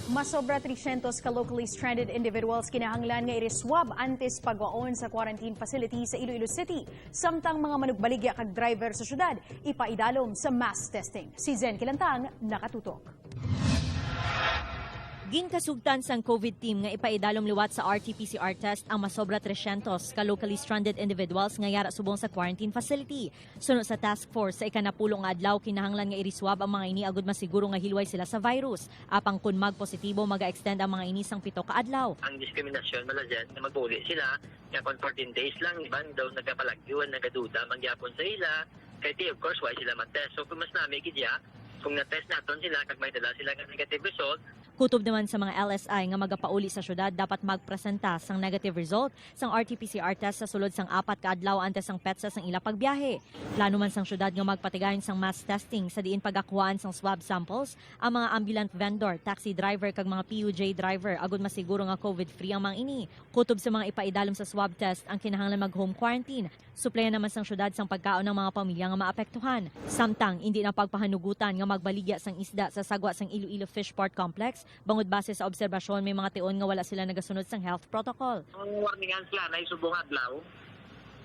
Masobra 300 ka locally stranded individuals kinahanglan nga i-swab antes pagwaon sa quarantine facility sa Iloilo City. Samtang mga manugbaligya kag driver sa syudad, ipaidalom sa mass testing. Si Zen Kilantang, nakatutok. Ginkasugtan sang COVID team nga ipaidalom liwat sa RT-PCR test ang masobra 300 ka locally stranded individuals nga yara subong sa quarantine facility. Sunod sa task force sa ikanapulong nga adlaw kinahanglan nga iriswab ang mga ini agud masiguro nga hilway sila sa virus. Apang kun magpositibo maga-extend ang mga ini sang 7 ka adlaw. Ang diskriminasyon mala dyan na mag-uli sila nga kung 14 days lang iban daw nagkapalagyuan nagaduda mangyapon sa ila kay of course why sila mag-test. So kung mas nami kidya kung na-test naton sila kag may dala sila nga negative result. Kutob naman sa mga LSI nga magapauli sa syudad dapat magpresenta sang negative result sang RT-PCR test sa sulod sang 4 ka adlaw antes sang petsa sang ila pagbiyahe. Plano man sang syudad nga magpatigayon sang mass testing sa diin pagakuhaan sang swab samples ang mga ambulant vendor, taxi driver kag mga PUJ driver agud masiguro nga COVID-free ang mga ini. Kutob sa mga ipaidalom sa swab test ang kinahanglan mag-home quarantine. Suplayan naman sang syudad sang pagkaon ng mga pamilya nga maapektuhan. Samtang hindi na pagpahanugutan nga magbaligya sang isda sa sagwa sang Iloilo Fish Port Complex bangod base sa obserbasyon may mga tion nga wala sila nagasunod sang health protocol. Ang warningan sila na isubong adlaw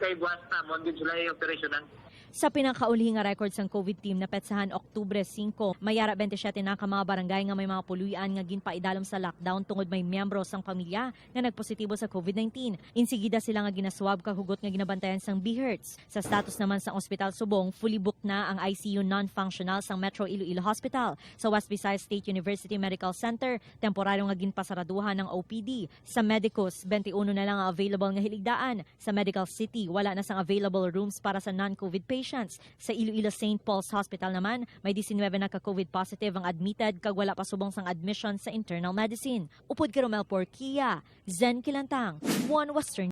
kay buwas na mo din sila yung operasyonan. Sa pinakauli nga record sang COVID team na petsahan Oktubre 5, mayara 27 na ka mga barangay nga may mga puluyan nga ginpaidalom sa lockdown tungod may miyembro sang pamilya nga nagpositibo sa COVID-19. Insigida sila nga ginaswab kahugot nga ginabantayan sang BHERTS. Sa status naman sang Ospital Subong, fully booked na ang ICU non-functional sang Metro Iloilo Hospital. Sa West Visayas State University Medical Center, temporaryo nga ginpasaraduhan ng OPD. Sa Medicus, 21 na lang ang available nga hiligdaan. Sa Medical City, wala na sang available rooms para sa non-COVID patients. Sa Iloilo St. Paul's Hospital naman, may 19 na ka-COVID positive ang admitted kag wala pa subong sang admission sa internal medicine. Upod kay Romel Porquia, Zen Kilantang, One Western.